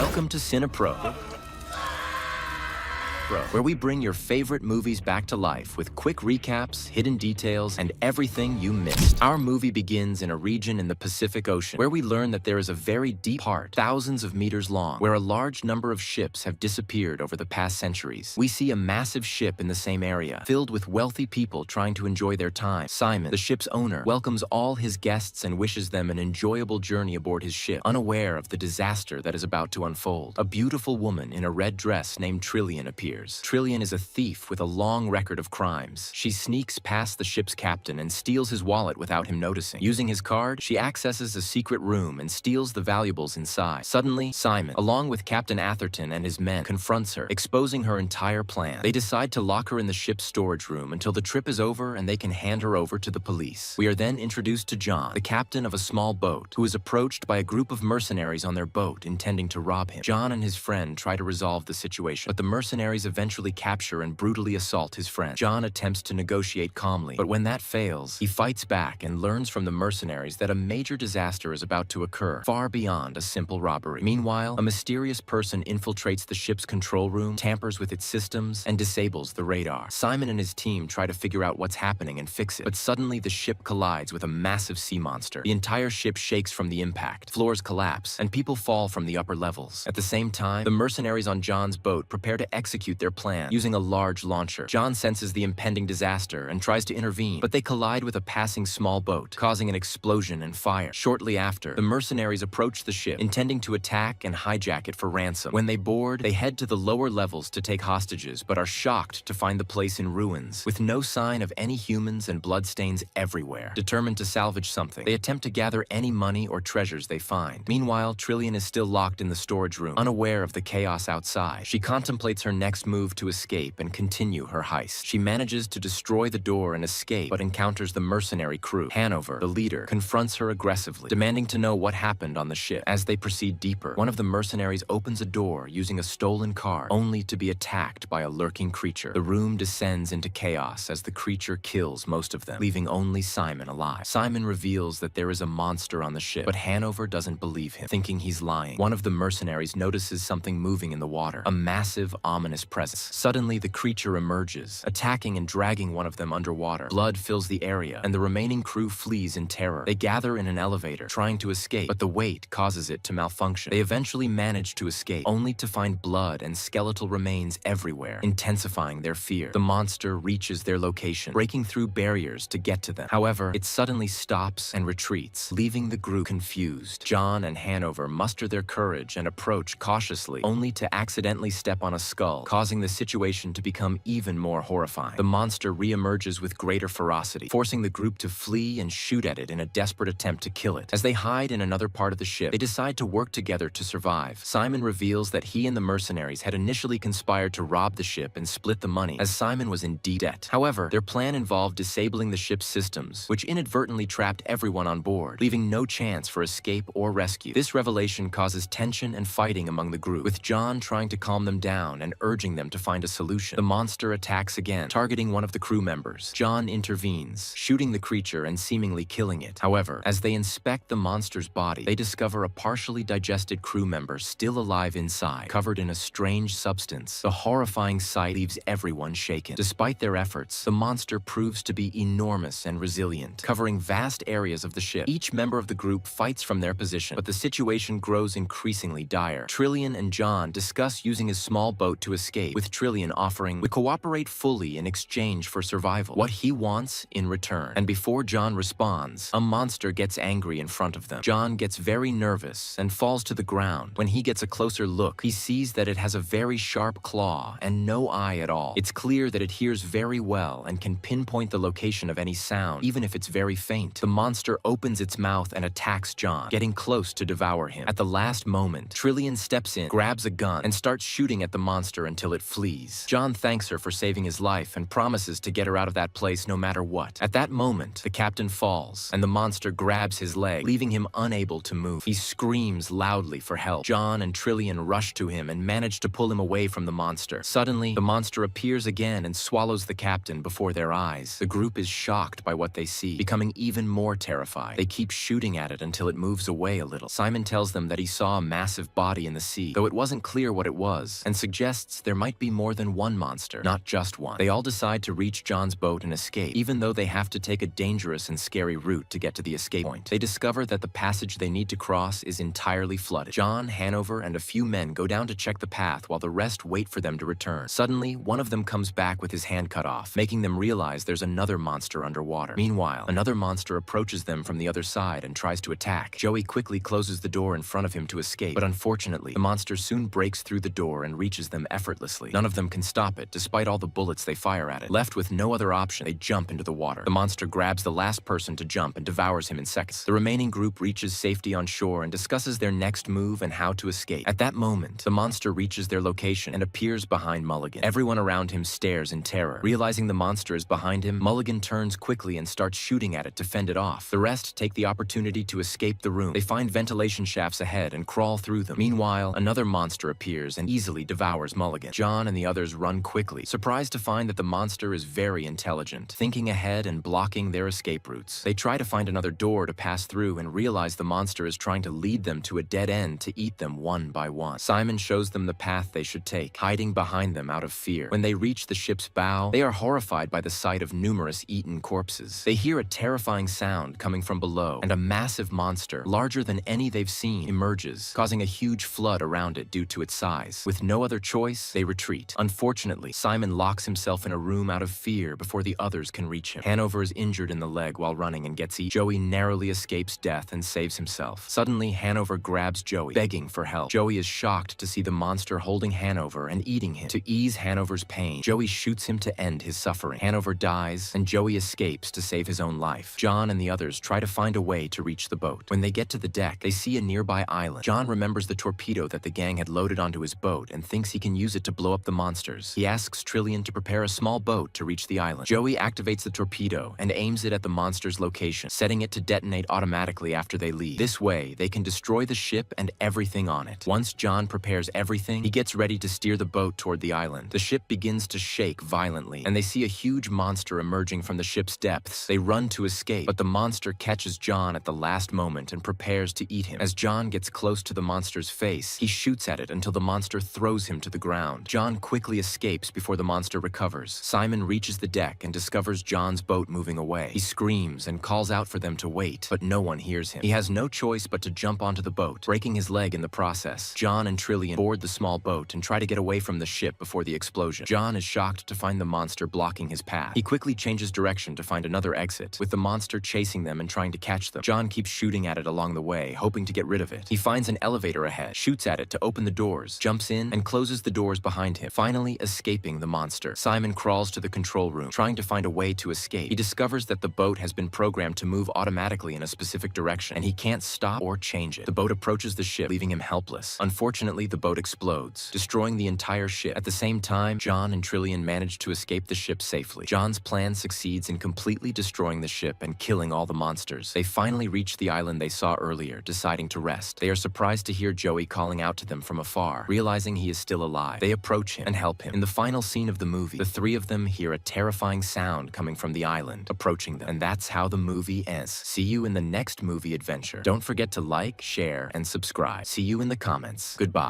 Welcome to CinePro, where we bring your favorite movies back to life with quick recaps, hidden details, and everything you missed. Our movie begins in a region in the Pacific Ocean, where we learn that there is a very deep part, thousands of meters long, where a large number of ships have disappeared over the past centuries. We see a massive ship in the same area, filled with wealthy people trying to enjoy their time. Simon, the ship's owner, welcomes all his guests and wishes them an enjoyable journey aboard his ship, unaware of the disaster that is about to unfold. A beautiful woman in a red dress named Trillian appears. Trillian is a thief with a long record of crimes. She sneaks past the ship's captain and steals his wallet without him noticing. Using his card, she accesses a secret room and steals the valuables inside. Suddenly, Simon, along with Captain Atherton and his men, confronts her, exposing her entire plan. They decide to lock her in the ship's storage room until the trip is over and they can hand her over to the police. We are then introduced to John, the captain of a small boat, who is approached by a group of mercenaries on their boat intending to rob him. John and his friend try to resolve the situation, but the mercenaries eventually capture and brutally assault his friend. John attempts to negotiate calmly, but when that fails, he fights back and learns from the mercenaries that a major disaster is about to occur, far beyond a simple robbery. Meanwhile, a mysterious person infiltrates the ship's control room, tampers with its systems, and disables the radar. Simon and his team try to figure out what's happening and fix it, but suddenly the ship collides with a massive sea monster. The entire ship shakes from the impact, floors collapse, and people fall from the upper levels. At the same time, the mercenaries on John's boat prepare to execute their plan using a large launcher. John senses the impending disaster and tries to intervene, but they collide with a passing small boat, causing an explosion and fire. Shortly after, the mercenaries approach the ship, intending to attack and hijack it for ransom. When they board, they head to the lower levels to take hostages, but are shocked to find the place in ruins, with no sign of any humans and bloodstains everywhere. Determined to salvage something, they attempt to gather any money or treasures they find. Meanwhile, Trillian is still locked in the storage room, unaware of the chaos outside. She contemplates her next move to escape and continue her heist. She manages to destroy the door and escape, but encounters the mercenary crew. Hanover, the leader, confronts her aggressively, demanding to know what happened on the ship. As they proceed deeper, one of the mercenaries opens a door using a stolen card, only to be attacked by a lurking creature. The room descends into chaos as the creature kills most of them, leaving only Simon alive. Simon reveals that there is a monster on the ship, but Hanover doesn't believe him, thinking he's lying. One of the mercenaries notices something moving in the water, a massive, ominous presence. Suddenly, the creature emerges, attacking and dragging one of them underwater. Blood fills the area, and the remaining crew flees in terror. They gather in an elevator, trying to escape, but the weight causes it to malfunction. They eventually manage to escape, only to find blood and skeletal remains everywhere, intensifying their fear. The monster reaches their location, breaking through barriers to get to them. However, it suddenly stops and retreats, leaving the group confused. John and Hanover muster their courage and approach cautiously, only to accidentally step on a skull, causing the situation to become even more horrifying. The monster re-emerges with greater ferocity, forcing the group to flee and shoot at it in a desperate attempt to kill it. As they hide in another part of the ship, they decide to work together to survive. Simon reveals that he and the mercenaries had initially conspired to rob the ship and split the money, as Simon was in deep debt. However, their plan involved disabling the ship's systems, which inadvertently trapped everyone on board, leaving no chance for escape or rescue. This revelation causes tension and fighting among the group, with John trying to calm them down and urging them to find a solution. The monster attacks again, targeting one of the crew members. John intervenes, shooting the creature and seemingly killing it. However, as they inspect the monster's body, they discover a partially digested crew member still alive inside, covered in a strange substance. The horrifying sight leaves everyone shaken. Despite their efforts, the monster proves to be enormous and resilient, covering vast areas of the ship. Each member of the group fights from their position, but the situation grows increasingly dire. Trillian and John discuss using his small boat to escape, with Trillian offering to cooperate fully in exchange for survival, what he wants in return. And before John responds, a monster gets angry in front of them. John gets very nervous and falls to the ground. When he gets a closer look, he sees that it has a very sharp claw and no eye at all. It's clear that it hears very well and can pinpoint the location of any sound, even if it's very faint. The monster opens its mouth and attacks John, getting close to devour him. At the last moment, Trillian steps in, grabs a gun, and starts shooting at the monster until until it flees. John thanks her for saving his life and promises to get her out of that place no matter what. At that moment, the captain falls, and the monster grabs his leg, leaving him unable to move. He screams loudly for help. John and Trillian rush to him and manage to pull him away from the monster. Suddenly, the monster appears again and swallows the captain before their eyes. The group is shocked by what they see, becoming even more terrified. They keep shooting at it until it moves away a little. Simon tells them that he saw a massive body in the sea, though it wasn't clear what it was, and suggests there might be more than one monster, not just one. They all decide to reach John's boat and escape, even though they have to take a dangerous and scary route to get to the escape point. They discover that the passage they need to cross is entirely flooded. John, Hanover, and a few men go down to check the path while the rest wait for them to return. Suddenly, one of them comes back with his hand cut off, making them realize there's another monster underwater. Meanwhile, another monster approaches them from the other side and tries to attack. Joey quickly closes the door in front of him to escape, but unfortunately, the monster soon breaks through the door and reaches them effortlessly. None of them can stop it, despite all the bullets they fire at it. Left with no other option, they jump into the water. The monster grabs the last person to jump and devours him in seconds. The remaining group reaches safety on shore and discusses their next move and how to escape. At that moment, the monster reaches their location and appears behind Mulligan. Everyone around him stares in terror. Realizing the monster is behind him, Mulligan turns quickly and starts shooting at it to fend it off. The rest take the opportunity to escape the room. They find ventilation shafts ahead and crawl through them. Meanwhile, another monster appears and easily devours Mulligan. John and the others run quickly, surprised to find that the monster is very intelligent, thinking ahead and blocking their escape routes. They try to find another door to pass through and realize the monster is trying to lead them to a dead end to eat them one by one. Simon shows them the path they should take, hiding behind them out of fear. When they reach the ship's bow, they are horrified by the sight of numerous eaten corpses. They hear a terrifying sound coming from below, and a massive monster, larger than any they've seen, emerges, causing a huge flood around it due to its size. With no other choice, they retreat. Unfortunately, Simon locks himself in a room out of fear before the others can reach him. Hanover is injured in the leg while running and gets eaten. Joey narrowly escapes death and saves himself. Suddenly, Hanover grabs Joey, begging for help. Joey is shocked to see the monster holding Hanover and eating him. To ease Hanover's pain, Joey shoots him to end his suffering. Hanover dies, and Joey escapes to save his own life. John and the others try to find a way to reach the boat. When they get to the deck, they see a nearby island. John remembers the torpedo that the gang had loaded onto his boat and thinks he can use it to blow up the monsters. He asks Trillian to prepare a small boat to reach the island. Joey activates the torpedo and aims it at the monster's location, setting it to detonate automatically after they leave. This way, they can destroy the ship and everything on it. Once John prepares everything, he gets ready to steer the boat toward the island. The ship begins to shake violently, and they see a huge monster emerging from the ship's depths. They run to escape, but the monster catches John at the last moment and prepares to eat him. As John gets close to the monster's face, he shoots at it until the monster throws him to the ground. John quickly escapes before the monster recovers. Simon reaches the deck and discovers John's boat moving away. He screams and calls out for them to wait, but no one hears him. He has no choice but to jump onto the boat, breaking his leg in the process. John and Trillian board the small boat and try to get away from the ship before the explosion. John is shocked to find the monster blocking his path. He quickly changes direction to find another exit, with the monster chasing them and trying to catch them. John keeps shooting at it along the way, hoping to get rid of it. He finds an elevator ahead, shoots at it to open the doors, jumps in, and closes the doors behind him, finally escaping the monster. Simon crawls to the control room, trying to find a way to escape. He discovers that the boat has been programmed to move automatically in a specific direction, and he can't stop or change it. The boat approaches the ship, leaving him helpless. Unfortunately, the boat explodes, destroying the entire ship. At the same time, John and Trillian manage to escape the ship safely. John's plan succeeds in completely destroying the ship and killing all the monsters. They finally reach the island they saw earlier, deciding to rest. They are surprised to hear Joey calling out to them from afar. Realizing he is still alive, they approach him and help him. In the final scene of the movie, the three of them hear a terrifying sound coming from the island, approaching them. And that's how the movie ends. See you in the next movie adventure. Don't forget to like, share, and subscribe. See you in the comments. Goodbye.